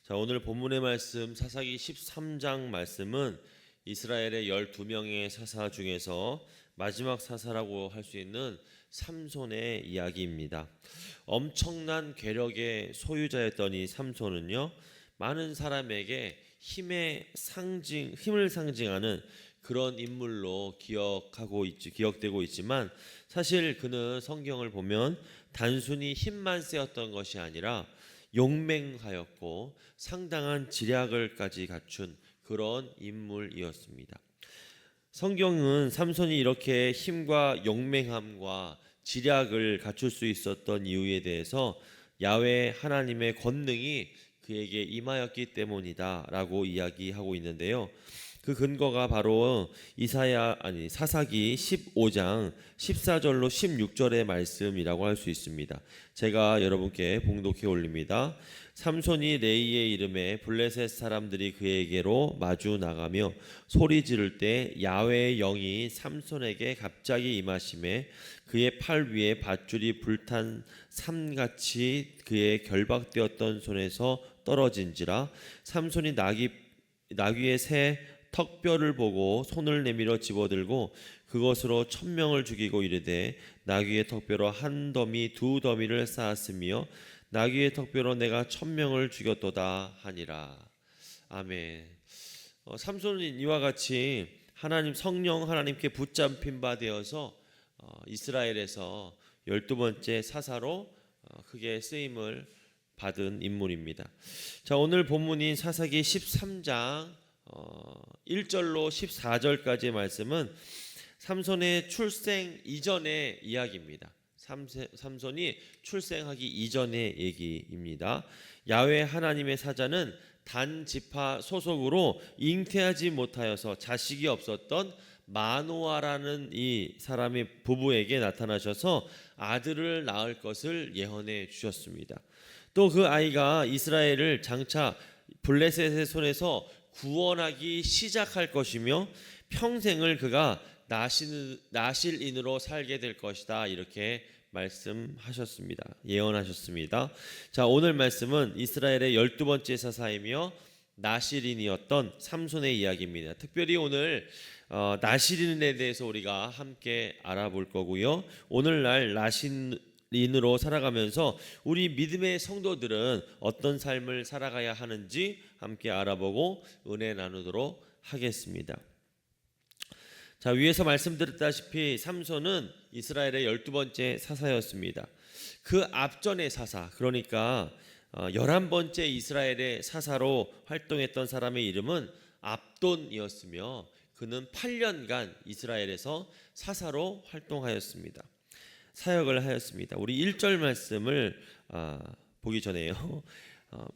자, 오늘 본문의 말씀 사사기 13장 말씀은 이스라엘의 12명의 사사 중에서 마지막 사사라고 할 수 있는 삼손의 이야기입니다. 엄청난 괴력의 소유자였던 이 삼손은요, 많은 사람에게 힘을 상징하는 그런 인물로 기억되고 있지만, 사실 그는 성경을 보면 단순히 힘만 세었던 것이 아니라 용맹하였고 상당한 지략을까지 갖춘 그런 인물이었습니다. 성경은 삼손이 이렇게 힘과 용맹함과 지략을 갖출 수 있었던 이유에 대해서 야훼 하나님의 권능이 그에게 임하였기 때문이다라고 이야기하고 있는데요. 그 근거가 바로 사사기 15장 14절로 16절의 말씀이라고 할 수 있습니다. 제가 여러분께 봉독해 올립니다. 삼손이 레이의 이름에 블레셋 사람들이 그에게로 마주 나가며 소리 지를 때 야훼의 영이 삼손에게 갑자기 임하심에 그의 팔 위에 밧줄이 불탄 삼같이 그의 결박되었던 손에서 떨어진지라. 삼손이 나귀의 새 턱뼈를 보고 손을 내밀어 집어들고 그것으로 1000명을 죽이고 이르되 나귀의 턱뼈로 한 더미 두 더미를 쌓았으며 나귀의 턱뼈로 내가 1000명을 죽였도다 하니라. 아멘. 삼손은 이와 같이 성령 하나님께 붙잡힌 바 되어서 이스라엘에서 12번째 사사로 크게 쓰임을 받은 인물입니다. 자, 오늘 본문인 사사기 13장 1절로 14절까지의 말씀은 삼손의 출생 이전의 이야기입니다. 삼손이 출생하기 이전의 얘기입니다. 야훼 하나님의 사자는 단 지파 소속으로 잉태하지 못하여서 자식이 없었던 마노아라는 이 사람의 부부에게 나타나셔서 아들을 낳을 것을 예언해 주셨습니다. 또 그 아이가 이스라엘을 장차 블레셋의 손에서 구원하기 시작할 것이며 평생을 그가 나실인으로 살게 될 것이다, 이렇게 말씀하셨습니다. 예언하셨습니다. 자, 오늘 말씀은 이스라엘의 12번째 사사이며 나실인이었던 삼손의 이야기입니다. 특별히 오늘 나실인에 대해서 우리가 함께 알아볼 거고요. 오늘날 나실인으로 살아가면서 우리 믿음의 성도들은 어떤 삶을 살아가야 하는지 함께 알아보고 은혜 나누도록 하겠습니다. 자, 위에서 말씀드렸다시피 삼손은 이스라엘의 12번째 사사였습니다. 그 앞전의 사사, 그러니까 11번째 이스라엘의 사사로 활동했던 사람의 이름은 압돈이었으며 그는 8년간 이스라엘에서 사사로 활동하였습니다. 사역을 하였습니다. 우리 1절 말씀을 보기 전에요.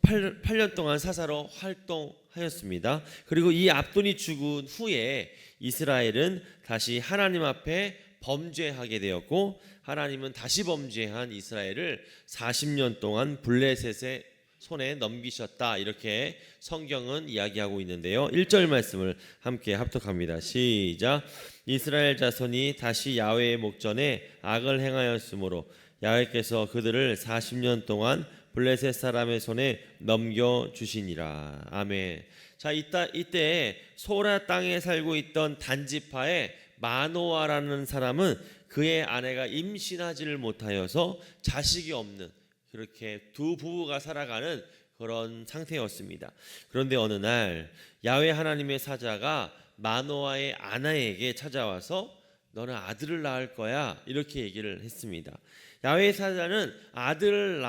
8년 동안 사사로 활동하였습니다. 그리고 이 압돈이 죽은 후에 이스라엘은 다시 하나님 앞에 범죄하게 되었고, 하나님은 다시 범죄한 이스라엘을 40년 동안 블레셋의 손에 넘기셨다, 이렇게 성경은 이야기하고 있는데요. 1절 말씀을 함께 합독합니다. 시작. 이스라엘 자손이 다시 야훼의 목전에 악을 행하였으므로 야훼께서 그들을 40년 동안 블레셋 사람의 손에 넘겨주시니라. 아멘. 자, 이때 소라 땅에 살고 있던 단지파의 마노아라는 사람은 그의 아내가 임신하지를 못하여서 자식이 없는, 그렇게 두 부부가 살아가는 그런 상태였습니다. 그런데 어느 날 야훼 하나님의 사자가 마노아의 아내에게 찾아와서 너는 아들을 낳을 거야, 이렇게 얘기를 했습니다. 야훼 사자는 그 아들을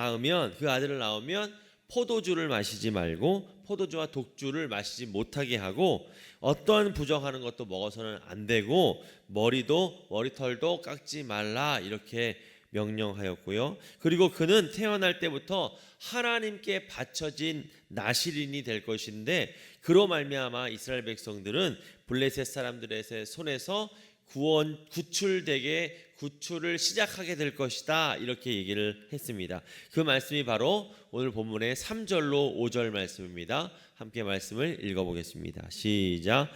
낳으면 포도주를 마시지 말고 포도주와 독주를 마시지 못하게 하고 어떠한 부정하는 것도 먹어서는 안 되고 머리털도 깎지 말라, 이렇게 명령하였고요. 그리고 그는 태어날 때부터 하나님께 바쳐진 나실인이 될 것인데, 그로 말미암아 이스라엘 백성들은 블레셋 사람들의 손에서 구출을 시작하게 될 것이다, 이렇게 얘기를 했습니다. 그 말씀이 바로 오늘 본문의 3절로 5절 말씀입니다. 함께 말씀을 읽어보겠습니다. 시작.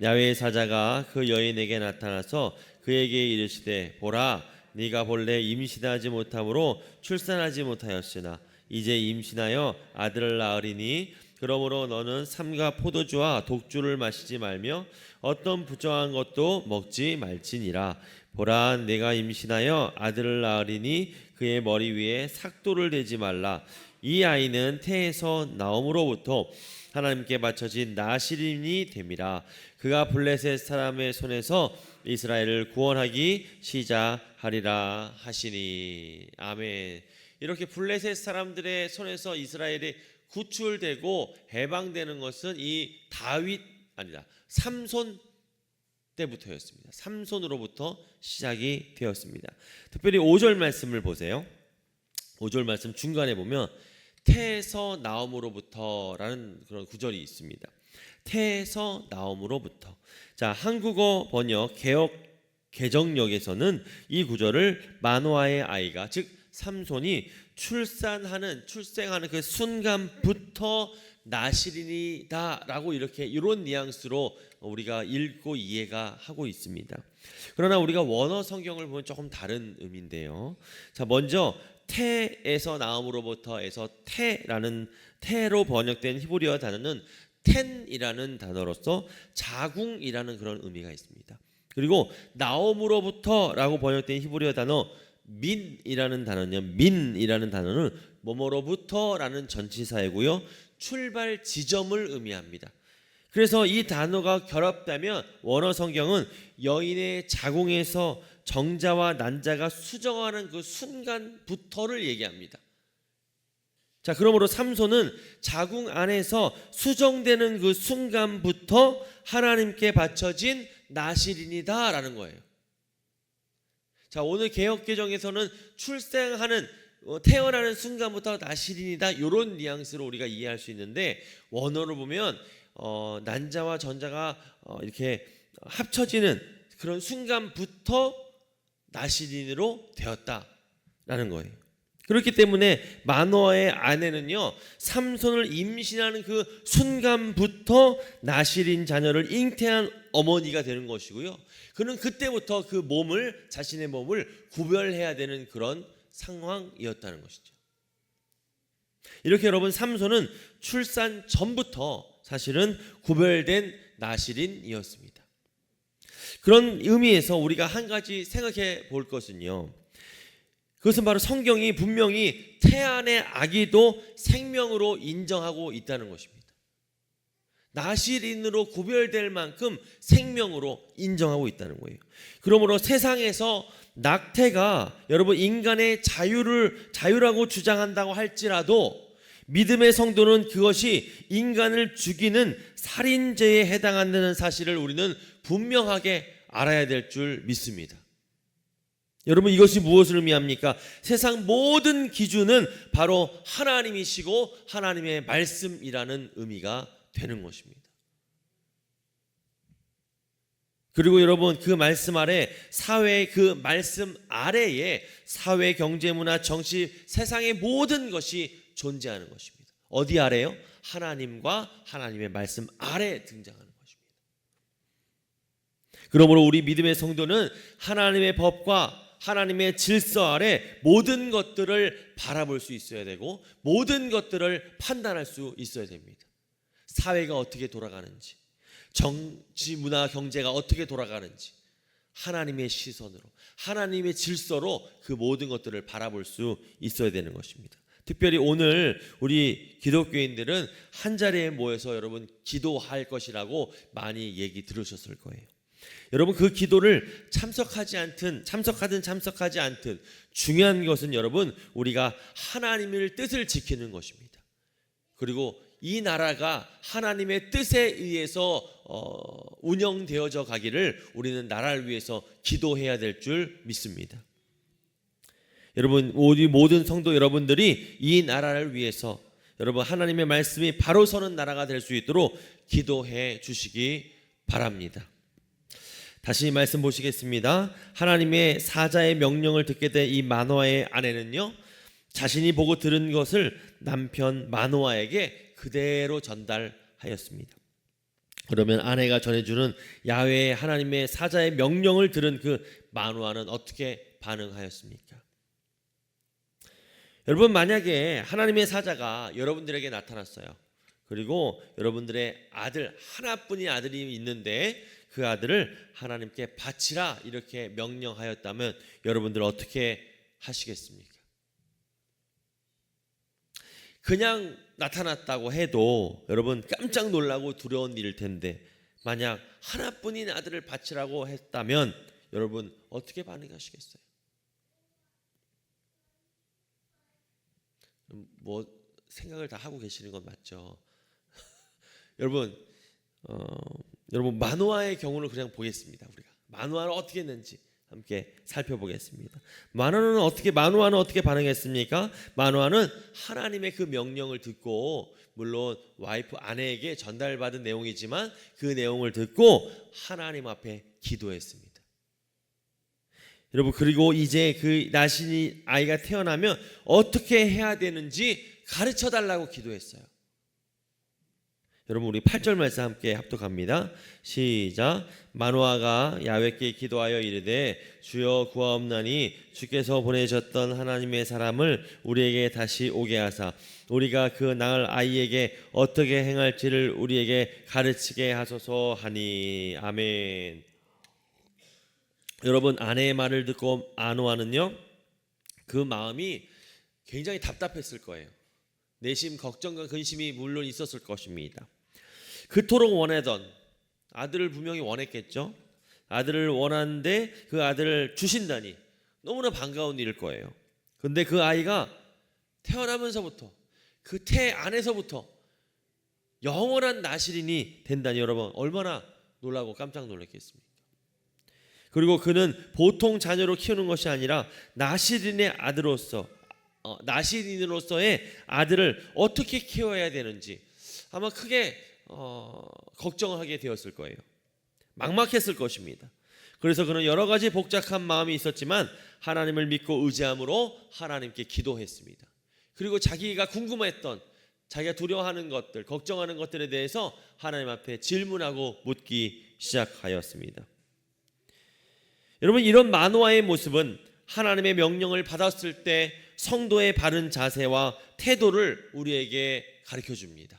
야훼의 사자가 그 여인에게 나타나서 그에게 이르시되 보라, 네가 본래 임신하지 못함으로 출산하지 못하였으나 이제 임신하여 아들을 낳으리니 그러므로 너는 삼가 포도주와 독주를 마시지 말며 어떤 부정한 것도 먹지 말지니라. 보라, 내가 임신하여 아들을 낳으리니 그의 머리 위에 삭도를 대지 말라. 이 아이는 태에서 나옴으로부터 하나님께 바쳐진 나실인이 됨이라. 그가 블레셋 사람의 손에서 이스라엘을 구원하기 시작하리라 하시니. 아멘. 이렇게 블레셋 사람들의 손에서 이스라엘이 구출되고 해방되는 것은 이 다윗 아니다 삼손 때부터였습니다. 삼손으로부터 시작이 되었습니다. 특별히 5절 말씀을 보세요. 5절 말씀 중간에 보면 태에서 나옴으로부터라는 그런 구절이 있습니다. 태에서 나옴으로부터. 자, 한국어 번역 개역 개정역에서는 이 구절을 마노아의 아이가, 즉 삼손이 출생하는 그 순간부터 나실인이다라고 이렇게 이런 뉘앙스로 우리가 읽고 이해가 하고 있습니다. 그러나 우리가 원어 성경을 보면 조금 다른 의미인데요. 자, 먼저 태에서 나옴으로부터에서 태로 번역된 히브리어 단어는 텐이라는 단어로서 자궁이라는 그런 의미가 있습니다. 그리고 나옴으로부터라고 번역된 히브리어 단어 민이라는 단어는 뭐뭐로부터라는 전치사이고요, 출발 지점을 의미합니다. 그래서 이 단어가 결합되면 원어 성경은 여인의 자궁에서 정자와 난자가 수정하는 그 순간부터를 얘기합니다. 자, 그러므로 삼손은 자궁 안에서 수정되는 그 순간부터 하나님께 바쳐진 나실인이다라는 거예요. 자, 오늘 개역개정에서는 출생하는 태어나는 순간부터 나실인이다 이런 뉘앙스로 우리가 이해할 수 있는데, 원어를 보면 난자와 전자가 이렇게 합쳐지는 그런 순간부터 나실인으로 되었다라는 거예요. 그렇기 때문에 마노아의 아내는요, 삼손을 임신하는 그 순간부터 나실인 자녀를 잉태한 어머니가 되는 것이고요, 그는 그때부터 그 자신의 몸을 구별해야 되는 그런 상황이었다는 것이죠. 이렇게 여러분, 삼손은 출산 전부터 사실은 구별된 나실인이었습니다. 그런 의미에서 우리가 한 가지 생각해 볼 것은요, 그것은 바로 성경이 분명히 태안의 아기도 생명으로 인정하고 있다는 것입니다. 나실인으로 구별될 만큼 생명으로 인정하고 있다는 거예요. 그러므로 세상에서 낙태가 여러분 인간의 자유라고 주장한다고 할지라도 믿음의 성도는 그것이 인간을 죽이는 살인죄에 해당한다는 사실을 우리는 분명하게 알아야 될 줄 믿습니다. 여러분, 이것이 무엇을 의미합니까? 세상 모든 기준은 바로 하나님이시고 하나님의 말씀이라는 의미가 되는 것입니다. 그리고 여러분, 그 말씀 아래, 사회의 그 말씀 아래에 사회, 경제, 문화, 정치, 세상의 모든 것이 존재하는 것입니다. 어디 아래요? 하나님과 하나님의 말씀 아래 등장하는 것입니다. 그러므로 우리 믿음의 성도는 하나님의 법과 하나님의 질서 아래 모든 것들을 바라볼 수 있어야 되고 모든 것들을 판단할 수 있어야 됩니다. 사회가 어떻게 돌아가는지, 정치, 문화, 경제가 어떻게 돌아가는지 하나님의 시선으로, 하나님의 질서로 그 모든 것들을 바라볼 수 있어야 되는 것입니다. 특별히 오늘 우리 기독교인들은 한 자리에 모여서 여러분 기도할 것이라고 많이 얘기 들으셨을 거예요. 여러분, 그 기도를 참석하든 참석하지 않든 중요한 것은 여러분, 우리가 하나님의 뜻을 지키는 것입니다. 그리고 이 나라가 하나님의 뜻에 의해서 운영되어져 가기를 우리는 나라를 위해서 기도해야 될 줄 믿습니다. 여러분, 우리 모든 성도 여러분들이 이 나라를 위해서 여러분 하나님의 말씀이 바로 서는 나라가 될 수 있도록 기도해 주시기 바랍니다. 다시 말씀 보시겠습니다. 하나님의 사자의 명령을 듣게 된 이 마노아의 아내는요, 자신이 보고 들은 것을 남편 마노아에게 그대로 전달하였습니다. 그러면 아내가 전해주는 야훼의 하나님의 사자의 명령을 들은 그 마노아는 어떻게 반응하였습니까? 여러분, 만약에 하나님의 사자가 여러분들에게 나타났어요. 그리고 여러분들의 아들, 하나뿐인 아들이 있는데 그 아들을 하나님께 바치라 이렇게 명령하였다면 여러분들 어떻게 하시겠습니까? 그냥 나타났다고 해도 여러분 깜짝 놀라고 두려운 일일 텐데, 만약 하나뿐인 아들을 바치라고 했다면 여러분 어떻게 반응하시겠어요? 뭐 생각을 다 하고 계시는 건 맞죠? 여러분 여러분 만노아의 경우를 그냥 보겠습니다. 우리가 만노아를 어떻게 했는지 함께 살펴보겠습니다. 만노아는 어떻게 반응했습니까? 만노아는 하나님의 그 명령을 듣고, 물론 와이프 아내에게 전달받은 내용이지만 그 내용을 듣고 하나님 앞에 기도했습니다. 여러분, 그리고 이제 그 나신이 아이가 태어나면 어떻게 해야 되는지 가르쳐 달라고 기도했어요. 여러분, 우리 8절 말씀 함께 합독합니다. 시작. 마노아가 야훼께 기도하여 이르되 주여 구하옵나니 주께서 보내셨던 하나님의 사람을 우리에게 다시 오게 하사 우리가 그 낳을 아이에게 어떻게 행할지를 우리에게 가르치게 하소서 하니. 아멘. 여러분, 아내의 말을 듣고 마노아는요, 그 마음이 굉장히 답답했을 거예요. 내심 걱정과 근심이 물론 있었을 것입니다. 그토록 원하던 아들을 분명히 원했겠죠. 아들을 원하는데 그 아들을 주신다니 너무나 반가운 일일 거예요. 근데 그 아이가 태어나면서부터, 그 태 안에서부터 영원한 나실인이 된다니 여러분 얼마나 놀라고 깜짝 놀랐겠습니까? 그리고 그는 보통 자녀로 키우는 것이 아니라 나실인의 아들로서, 나실인으로서의 아들을 어떻게 키워야 되는지 아마 크게 걱정을 하게 되었을 거예요. 막막했을 것입니다. 그래서 그는 여러 가지 복잡한 마음이 있었지만 하나님을 믿고 의지함으로 하나님께 기도했습니다. 그리고 자기가 궁금했던, 자기가 두려워하는 것들, 걱정하는 것들에 대해서 하나님 앞에 질문하고 묻기 시작하였습니다. 여러분, 이런 마노아의 모습은 하나님의 명령을 받았을 때 성도의 바른 자세와 태도를 우리에게 가르쳐 줍니다.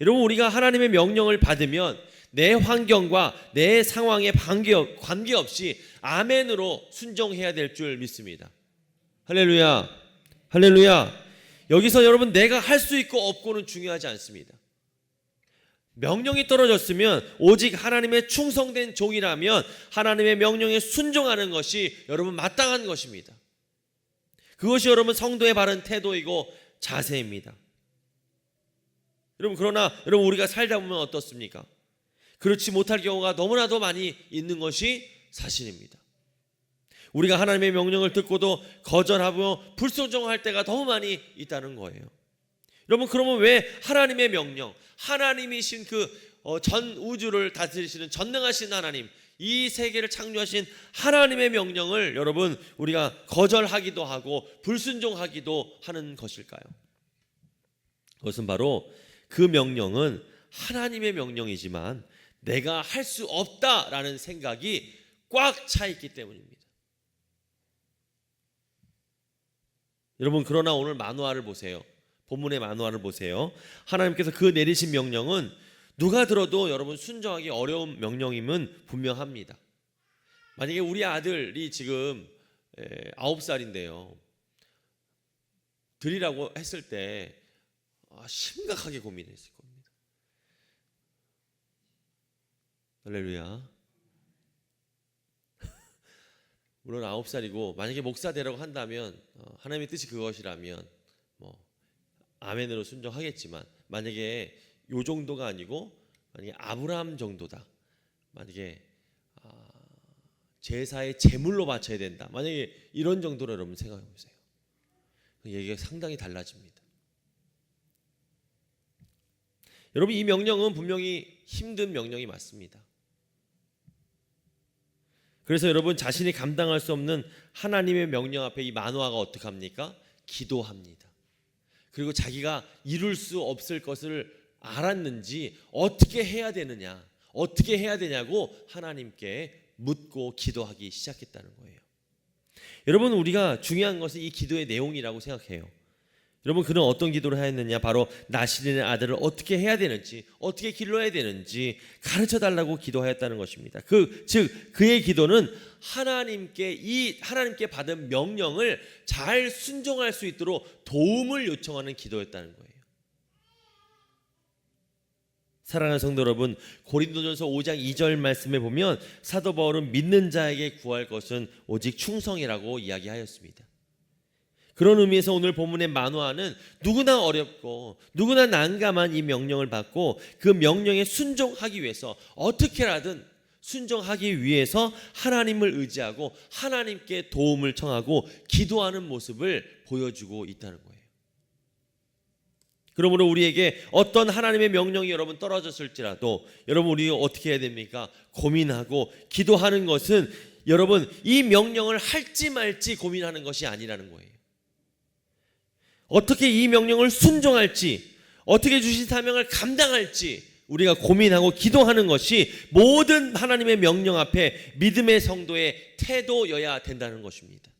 여러분, 우리가 하나님의 명령을 받으면 내 환경과 내 상황에 관계없이 아멘으로 순종해야 될 줄 믿습니다. 할렐루야, 할렐루야. 여기서 여러분, 내가 할 수 있고 없고는 중요하지 않습니다. 명령이 떨어졌으면 오직 하나님의 충성된 종이라면 하나님의 명령에 순종하는 것이 여러분 마땅한 것입니다. 그것이 여러분 성도의 바른 태도이고 자세입니다. 여러분, 그러나 여러분, 우리가 살다 보면 어떻습니까? 그렇지 못할 경우가 너무나도 많이 있는 것이 사실입니다. 우리가 하나님의 명령을 듣고도 거절하고 불순종할 때가 너무 많이 있다는 거예요. 여러분, 그러면 왜 하나님의 명령, 하나님이신 그 전 우주를 다스리시는 전능하신 하나님, 이 세계를 창조하신 하나님의 명령을 여러분 우리가 거절하기도 하고 불순종하기도 하는 것일까요? 그것은 바로 그 명령은 하나님의 명령이지만 내가 할 수 없다라는 생각이 꽉 차 있기 때문입니다. 여러분, 그러나 오늘 마노아를 보세요. 본문의 마노아를 보세요. 하나님께서 그 내리신 명령은 누가 들어도 여러분 순종하기 어려운 명령임은 분명합니다. 만약에 우리 아들이 지금 9살인데요 드리라고 했을 때 심각하게 고민했을 겁니다. 할렐루야. 물론 9살이고 만약에 목사 되라고 한다면 하나님의 뜻이 그것이라면 아멘으로 순종하겠지만, 만약에 요 정도가 아니고 만약에 아브라함 정도다, 만약에 제사의 제물로 바쳐야 된다, 만약에 이런 정도로 여러분 생각해 보세요. 얘기가 상당히 달라집니다. 여러분, 이 명령은 분명히 힘든 명령이 맞습니다. 그래서 여러분, 자신이 감당할 수 없는 하나님의 명령 앞에 이 마노아가 어떻게 합니까? 기도합니다. 그리고 자기가 이룰 수 없을 것을 알았는지 어떻게 해야 되느냐, 어떻게 해야 되냐고 하나님께 묻고 기도하기 시작했다는 거예요. 여러분, 우리가 중요한 것은 이 기도의 내용이라고 생각해요. 여러분, 그는 어떤 기도를 하였느냐? 바로 나실인의 아들을 어떻게 해야 되는지, 어떻게 길러야 되는지 가르쳐 달라고 기도하였다는 것입니다. 즉 그의 기도는 하나님께 받은 명령을 잘 순종할 수 있도록 도움을 요청하는 기도였다는 거예요. 사랑하는 성도 여러분, 고린도전서 5장 2절 말씀에 보면 사도 바울은 믿는 자에게 구할 것은 오직 충성이라고 이야기하였습니다. 그런 의미에서 오늘 본문의 만화는 누구나 어렵고 누구나 난감한 이 명령을 받고 그 명령에 순종하기 위해서 어떻게라든 순종하기 위해서 하나님을 의지하고 하나님께 도움을 청하고 기도하는 모습을 보여주고 있다는 거예요. 그러므로 우리에게 어떤 하나님의 명령이 여러분 떨어졌을지라도 여러분, 우리가 어떻게 해야 됩니까? 고민하고 기도하는 것은 여러분, 이 명령을 할지 말지 고민하는 것이 아니라는 거예요. 어떻게 이 명령을 순종할지, 어떻게 주신 사명을 감당할지 우리가 고민하고 기도하는 것이 모든 하나님의 명령 앞에 믿음의 성도의 태도여야 된다는 것입니다.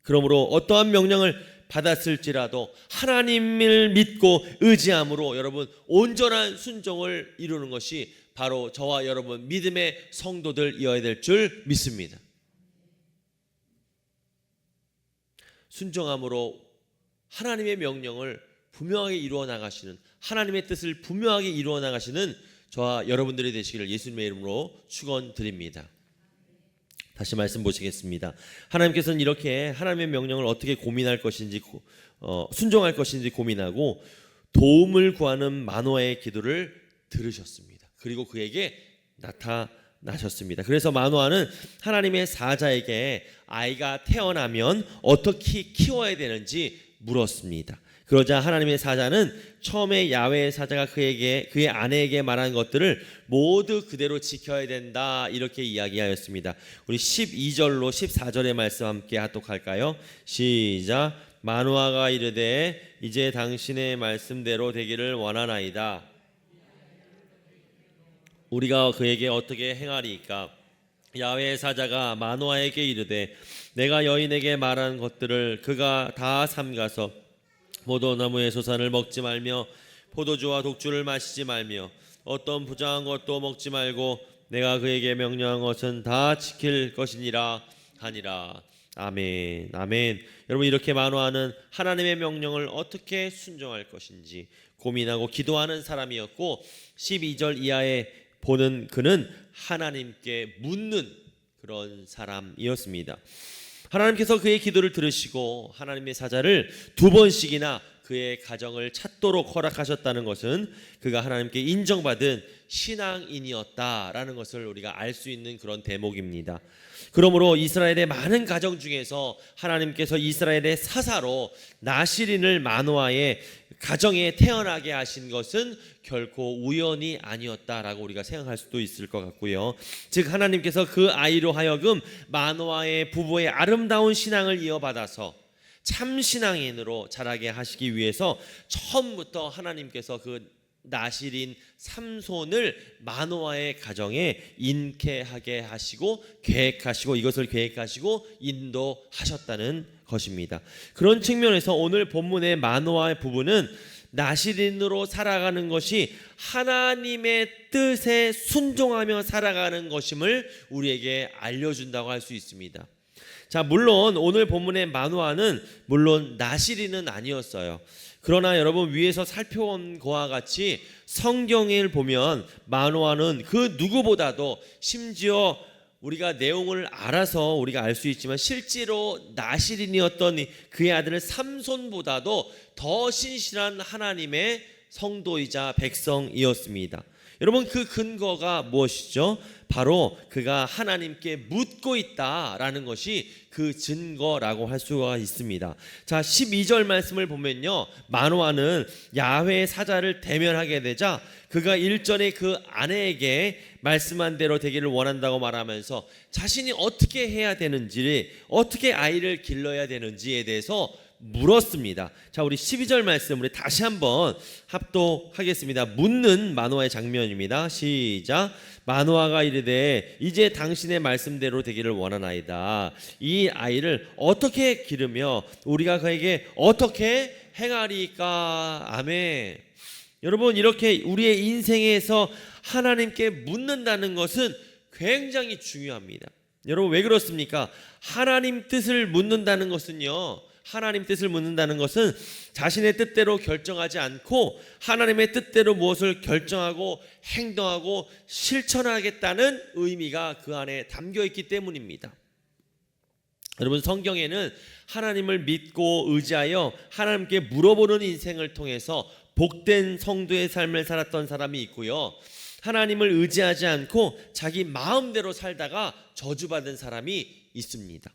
그러므로 어떠한 명령을 받았을지라도 하나님을 믿고 의지함으로 여러분 온전한 순종을 이루는 것이 바로 저와 여러분 믿음의 성도들이어야 될 줄 믿습니다. 순종함으로 하나님의 명령을 분명하게 이루어 나가시는, 하나님의 뜻을 분명하게 이루어 나가시는 저와 여러분들이 되시기를 예수님의 이름으로 축원드립니다. 다시 말씀 보시겠습니다. 하나님께서는 이렇게 하나님의 명령을 어떻게 고민할 것인지 순종할 것인지 고민하고 도움을 구하는 마노아의 기도를 들으셨습니다. 그리고 그에게 나타나셨습니다. 그래서 마노아는 하나님의 사자에게 아이가 태어나면 어떻게 키워야 되는지 물었습니다. 그러자 하나님의 사자는 처음에 야훼의 사자가 그의 아내에게 말한 것들을 모두 그대로 지켜야 된다 이렇게 이야기하였습니다. 우리 12절로 14절의 말씀 함께 합독할까요? 시작. 마노아가 이르되 이제 당신의 말씀대로 되기를 원하나이다. 우리가 그에게 어떻게 행하리이까? 야훼의 사자가 마노아에게 이르되 내가 여인에게 말한 것들을 그가 다 삼가서 포도나무의 소산을 먹지 말며 포도주와 독주를 마시지 말며 어떤 부정한 것도 먹지 말고 내가 그에게 명령한 것은 다 지킬 것이니라 하니라. 아멘. 아멘. 여러분, 이렇게 마노아는 하나님의 명령을 어떻게 순종할 것인지 고민하고 기도하는 사람이었고 12절 이하에 보는 그는 하나님께 묻는 그런 사람이었습니다. 하나님께서 그의 기도를 들으시고 하나님의 사자를 2번씩이나 그의 가정을 찾도록 허락하셨다는 것은 그가 하나님께 인정받은 신앙인이었다라는 것을 우리가 알 수 있는 그런 대목입니다. 그러므로 이스라엘의 많은 가정 중에서 하나님께서 이스라엘의 사사로 나실인을 마노아의 가정에 태어나게 하신 것은 결코 우연이 아니었다라고 우리가 생각할 수도 있을 것 같고요. 즉 하나님께서 그 아이로 하여금 마노아의 부부의 아름다운 신앙을 이어받아서 참 신앙인으로 자라게 하시기 위해서 처음부터 하나님께서 그 나실인 삼손을 마노아의 가정에 인케하게 하시고 계획하시고 이것을 계획하시고 인도하셨다는 것입니다. 그런 측면에서 오늘 본문의 마노아의 부부는 나실인으로 살아가는 것이 하나님의 뜻에 순종하며 살아가는 것임을 우리에게 알려준다고 할 수 있습니다. 자, 물론 오늘 본문의 마노아는 물론 나실인은 아니었어요. 그러나 여러분, 위에서 살펴본 것과 같이 성경을 보면 마노아는 그 누구보다도, 심지어 우리가 내용을 알아서 우리가 알 수 있지만 실제로 나실인이었던 그의 아들 삼손보다도 더 신실한 하나님의 성도이자 백성이었습니다. 여러분, 그 근거가 무엇이죠? 바로 그가 하나님께 묻고 있다라는 것이 그 증거라고 할 수가 있습니다. 자, 12절 말씀을 보면요, 마노아는 야훼의 사자를 대면하게 되자 그가 일전에 그 아내에게 말씀한 대로 되기를 원한다고 말하면서 자신이 어떻게 해야 되는지, 어떻게 아이를 길러야 되는지에 대해서 물었습니다. 자, 우리 12절 말씀 우리 다시 한번 합독하겠습니다. 묻는 마노아의 장면입니다. 시작. 마노아가 이르되 이제 당신의 말씀대로 되기를 원하나이다. 이 아이를 어떻게 기르며 우리가 그에게 어떻게 행하리까. 아멘. 여러분, 이렇게 우리의 인생에서 하나님께 묻는다는 것은 굉장히 중요합니다. 여러분, 왜 그렇습니까? 하나님 뜻을 묻는다는 것은요, 하나님 뜻을 묻는다는 것은 자신의 뜻대로 결정하지 않고 하나님의 뜻대로 무엇을 결정하고 행동하고 실천하겠다는 의미가 그 안에 담겨 있기 때문입니다. 여러분, 성경에는 하나님을 믿고 의지하여 하나님께 물어보는 인생을 통해서 복된 성도의 삶을 살았던 사람이 있고요, 하나님을 의지하지 않고 자기 마음대로 살다가 저주받은 사람이 있습니다.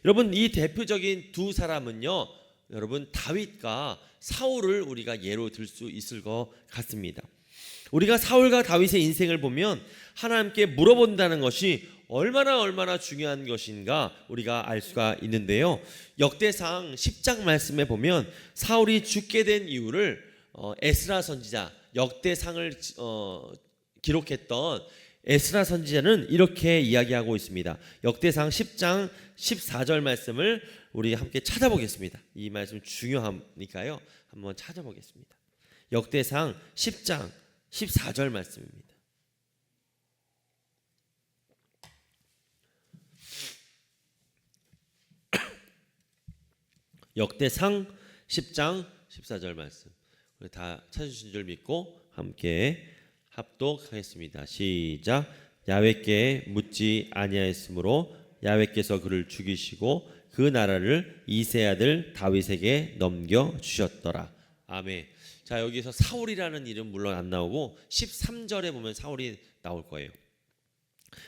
여러분, 이 대표적인 두 사람은요, 여러분, 다윗과 사울을 우리가 예로 들 수 있을 것 같습니다. 우리가 사울과 다윗의 인생을 보면 하나님께 물어본다는 것이 얼마나 중요한 것인가 우리가 알 수가 있는데요, 역대상 10장 말씀에 보면 사울이 죽게 된 이유를 에스라 선지자, 역대상을 기록했던 에스라 선지자는 이렇게 이야기하고 있습니다. 역대상 10장 14절 말씀을 우리 함께 찾아보겠습니다. 이 말씀 중요하니까요, 한번 찾아보겠습니다. 역대상 10장 14절 말씀입니다. 역대상 10장 14절 말씀, 우리 다 찾으신 줄 믿고 함께 합독하겠습니다. 시작. 야훼께 묻지 아니하였으므로 야훼께서 그를 죽이시고 그 나라를 이새 아들 다윗에게 넘겨 주셨더라. 아멘. 자, 여기서 사울이라는 이름 물론 안 나오고 13절에 보면 사울이 나올 거예요.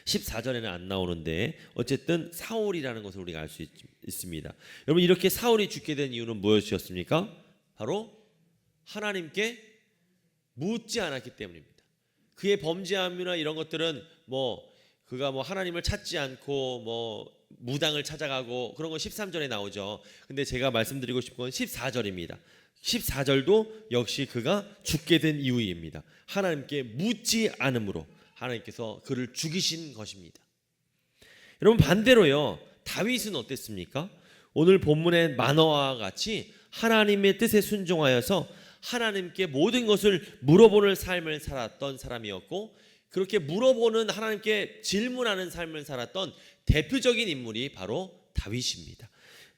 14절에는 안 나오는데 어쨌든 사울이라는 것을 우리가 알 수 있습니다. 여러분, 이렇게 사울이 죽게 된 이유는 무엇이었습니까? 바로 하나님께 묻지 않았기 때문입니다. 그의 범죄함이나 이런 것들은 그가 하나님을 찾지 않고 무당을 찾아가고 그런 건 13절에 나오죠. 근데 제가 말씀드리고 싶은 건 14절입니다. 14절도 역시 그가 죽게 된 이유입니다. 하나님께 묻지 않음으로 하나님께서 그를 죽이신 것입니다. 여러분, 반대로요, 다윗은 어땠습니까? 오늘 본문의 마노아와 같이 하나님의 뜻에 순종하여서 하나님께 모든 것을 물어보는 삶을 살았던 사람이었고, 그렇게 물어보는, 하나님께 질문하는 삶을 살았던 대표적인 인물이 바로 다윗입니다.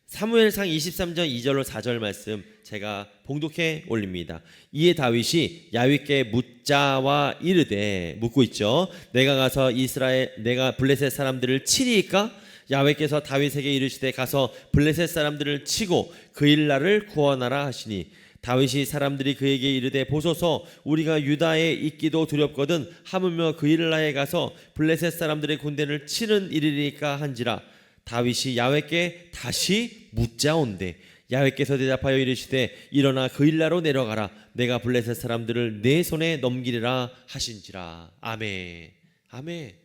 사무엘상 23장 2절로 4절 말씀 제가 봉독해 올립니다. 이에 다윗이 야훼께 묻자와 이르되, 묻고 있죠. 내가 블레셋 사람들을 치리이까? 야훼께서 다윗에게 이르시되 가서 블레셋 사람들을 치고 그 일날을 구원하라 하시니, 다윗이 사람들이 그에게 이르되 보소서 우리가 유다에 있기도 두렵거든 하물며 그 일날에 가서 블레셋 사람들의 군대를 치는 일이리까 한지라. 다윗이 야훼께 다시 묻자온대 야훼께서 대답하여 이르시되 일어나 그 일나로 내려가라. 내가 블레셋 사람들을 내 손에 넘기리라 하신지라. 아멘. 아멘.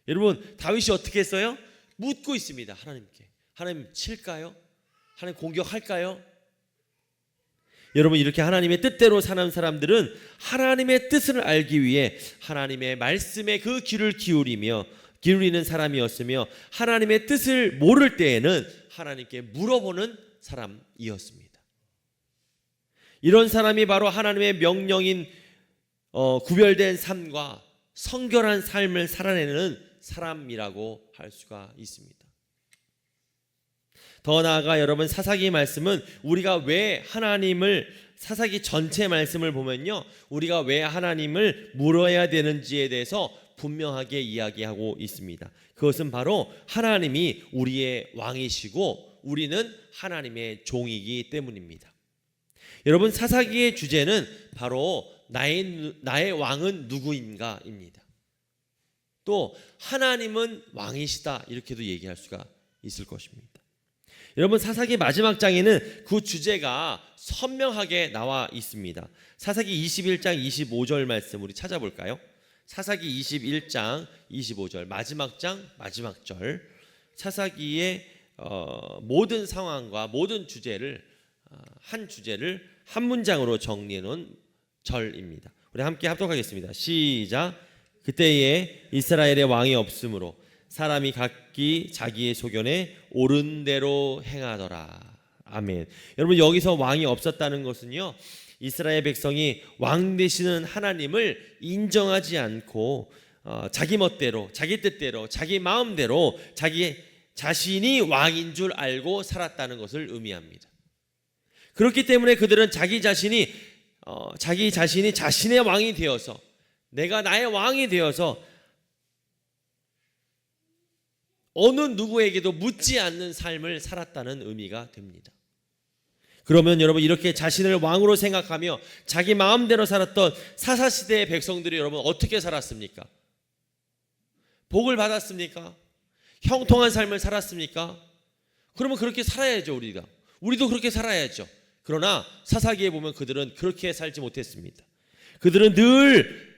여러분, 다윗이 어떻게 했어요? 묻고 있습니다. 하나님께. 하나님 칠까요? 하나님 공격할까요? 여러분, 이렇게 하나님의 뜻대로 사는 사람들은 하나님의 뜻을 알기 위해 하나님의 말씀에 그 귀를 기울이는 사람이었으며, 하나님의 뜻을 모를 때에는 하나님께 물어보는 사람이었습니다. 이런 사람이 바로 하나님의 명령인 구별된 삶과 성결한 삶을 살아내는 사람이라고 할 수가 있습니다. 더 나아가 여러분, 사사기 말씀은 우리가 왜 사사기 전체 말씀을 보면요, 우리가 왜 하나님을 물어야 되는지에 대해서 분명하게 이야기하고 있습니다. 그것은 바로 하나님이 우리의 왕이시고 우리는 하나님의 종이기 때문입니다. 여러분, 사사기의 주제는 바로 나의 왕은 누구인가입니다. 또 하나님은 왕이시다, 이렇게도 얘기할 수가 있을 것입니다. 여러분, 사사기 마지막 장에는 그 주제가 선명하게 나와 있습니다. 사사기 21장 25절 말씀 우리 찾아볼까요? 사사기 21장 25절 마지막 장 마지막 절, 사사기의 모든 상황과 모든 주제를 한 주제를 한 문장으로 정리해 놓은 절입니다. 우리 함께 합독하겠습니다. 시작. 그때에 이스라엘의 왕이 없으므로 사람이 각기 자기의 소견에 옳은 대로 행하더라. 아멘. 여러분, 여기서 왕이 없었다는 것은요, 이스라엘 백성이 왕 되시는 하나님을 인정하지 않고 자기 멋대로, 자기 뜻대로, 자기 마음대로 자기 자신이 왕인 줄 알고 살았다는 것을 의미합니다. 그렇기 때문에 그들은 자기 자신이 자신의 왕이 되어서, 내가 나의 왕이 되어서 어느 누구에게도 묻지 않는 삶을 살았다는 의미가 됩니다. 그러면 여러분, 이렇게 자신을 왕으로 생각하며 자기 마음대로 살았던 사사시대의 백성들이 여러분 어떻게 살았습니까? 복을 받았습니까? 형통한 삶을 살았습니까? 그러면 그렇게 살아야죠. 우리도 그렇게 살아야죠. 그러나 사사기에 보면 그들은 그렇게 살지 못했습니다. 그들은 늘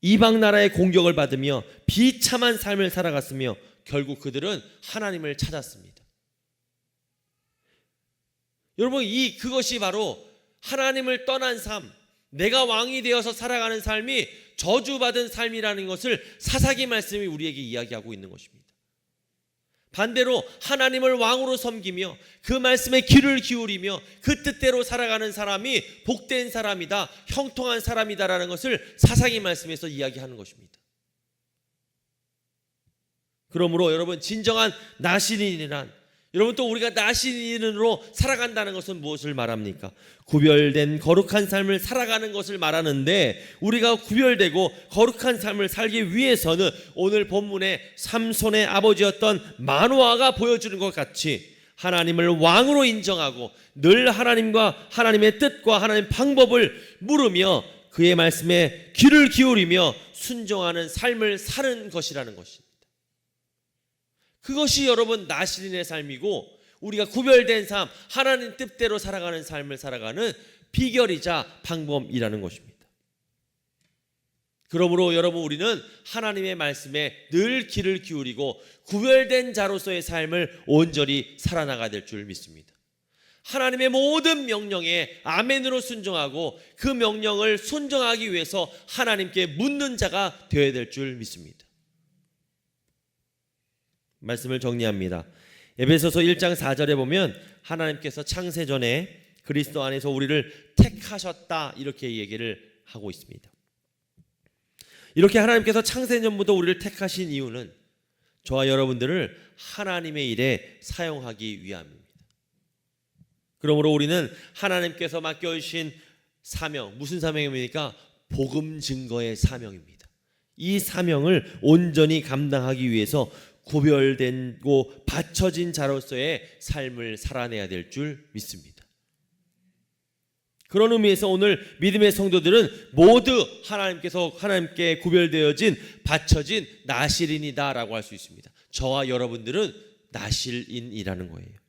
이방 나라의 공격을 받으며 비참한 삶을 살아갔으며 결국 그들은 하나님을 찾았습니다. 여러분, 그것이 바로 하나님을 떠난 삶, 내가 왕이 되어서 살아가는 삶이 저주받은 삶이라는 것을 사사기 말씀이 우리에게 이야기하고 있는 것입니다. 반대로 하나님을 왕으로 섬기며 그 말씀에 귀를 기울이며 그 뜻대로 살아가는 사람이 복된 사람이다, 형통한 사람이다라는 것을 사사기 말씀에서 이야기하는 것입니다. 그러므로 여러분, 진정한 나시린이란, 여러분, 또 우리가 나시린으로 살아간다는 것은 무엇을 말합니까? 구별된 거룩한 삶을 살아가는 것을 말하는데, 우리가 구별되고 거룩한 삶을 살기 위해서는 오늘 본문의 삼손의 아버지였던 마노아가 보여주는 것 같이 하나님을 왕으로 인정하고 늘 하나님과 하나님의 뜻과 하나님의 방법을 물으며 그의 말씀에 귀를 기울이며 순종하는 삶을 사는 것이라는 것입니다. 그것이 여러분 나시린의 삶이고, 우리가 구별된 삶, 하나님 뜻대로 살아가는 삶을 살아가는 비결이자 방법이라는 것입니다. 그러므로 여러분, 우리는 하나님의 말씀에 늘 귀를 기울이고 구별된 자로서의 삶을 온전히 살아나가야 될 줄 믿습니다. 하나님의 모든 명령에 아멘으로 순종하고 그 명령을 순종하기 위해서 하나님께 묻는 자가 되어야 될 줄 믿습니다. 말씀을 정리합니다. 에베소서 1장 4절에 보면 하나님께서 창세전에 그리스도 안에서 우리를 택하셨다, 이렇게 얘기를 하고 있습니다. 이렇게 하나님께서 창세전부터 우리를 택하신 이유는 저와 여러분들을 하나님의 일에 사용하기 위함입니다. 그러므로 우리는 하나님께서 맡겨주신 사명, 무슨 사명입니까? 복음 증거의 사명입니다. 이 사명을 온전히 감당하기 위해서 구별되고 받쳐진 자로서의 삶을 살아내야 될 줄 믿습니다. 그런 의미에서 오늘 믿음의 성도들은 모두 하나님께 구별되어진 받쳐진 나실인이다라고 할 수 있습니다. 저와 여러분들은 나실인이라는 거예요.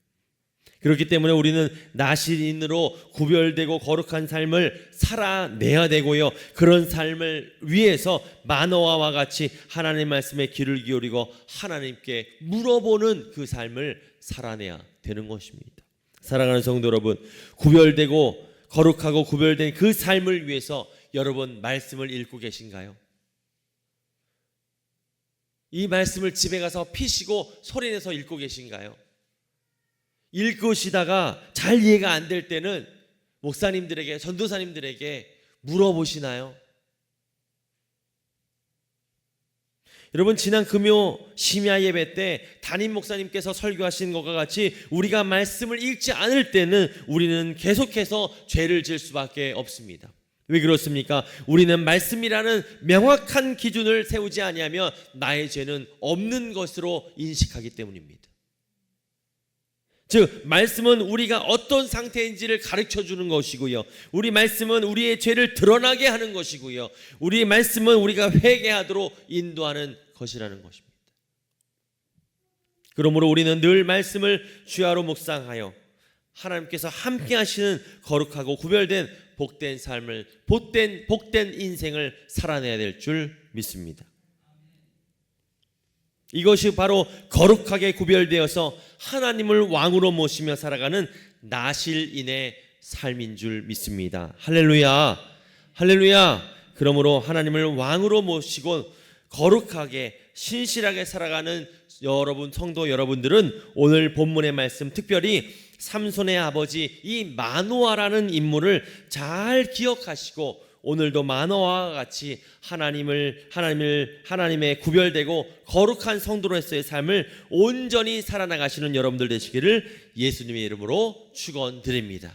그렇기 때문에 우리는 나실인으로 구별되고 거룩한 삶을 살아내야 되고요, 그런 삶을 위해서 마노아와 같이 하나님 말씀에 귀를 기울이고 하나님께 물어보는 그 삶을 살아내야 되는 것입니다. 사랑하는 성도 여러분, 구별되고 거룩하고 구별된 그 삶을 위해서 여러분 말씀을 읽고 계신가요? 이 말씀을 집에 가서 피시고 소리내서 읽고 계신가요? 읽으시다가 잘 이해가 안 될 때는 목사님들에게, 전도사님들에게 물어보시나요? 여러분, 지난 금요 심야 예배 때 담임 목사님께서 설교하신 것과 같이 우리가 말씀을 읽지 않을 때는 우리는 계속해서 죄를 지을 수밖에 없습니다. 왜 그렇습니까? 우리는 말씀이라는 명확한 기준을 세우지 아니하면 나의 죄는 없는 것으로 인식하기 때문입니다. 즉, 말씀은 우리가 어떤 상태인지를 가르쳐주는 것이고요, 우리 말씀은 우리의 죄를 드러나게 하는 것이고요, 우리 말씀은 우리가 회개하도록 인도하는 것이라는 것입니다. 그러므로 우리는 늘 말씀을 주야로 묵상하여 하나님께서 함께 하시는 거룩하고 구별된 복된 삶을, 복된 인생을 살아내야 될 줄 믿습니다. 이것이 바로 거룩하게 구별되어서 하나님을 왕으로 모시며 살아가는 나실인의 삶인 줄 믿습니다. 할렐루야, 할렐루야. 그러므로 하나님을 왕으로 모시고 거룩하게 신실하게 살아가는 여러분 성도 여러분들은 오늘 본문의 말씀, 특별히 삼손의 아버지 이 마노아라는 인물을 잘 기억하시고 오늘도 마노아와 같이 하나님의 구별되고 거룩한 성도로서의 삶을 온전히 살아나가시는 여러분들 되시기를 예수님의 이름으로 축원드립니다.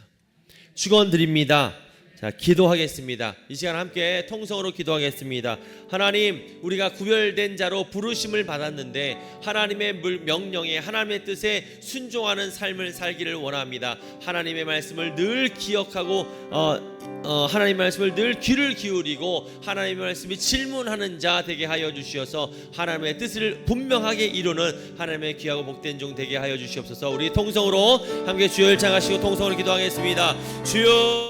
축원드립니다. 자, 기도하겠습니다. 이 시간 함께 통성으로 기도하겠습니다. 하나님, 우리가 구별된 자로 부르심을 받았는데 하나님의 명령에, 하나님의 뜻에 순종하는 삶을 살기를 원합니다. 하나님의 말씀을 늘 기억하고 하나님의 말씀을 늘 귀를 기울이고 하나님의 말씀이 질문하는 자 되게 하여 주시어서 하나님의 뜻을 분명하게 이루는 하나님의 귀하고 복된 종 되게 하여 주시옵소서. 우리 통성으로 함께 주여 일창하시고 통성으로 기도하겠습니다. 주여.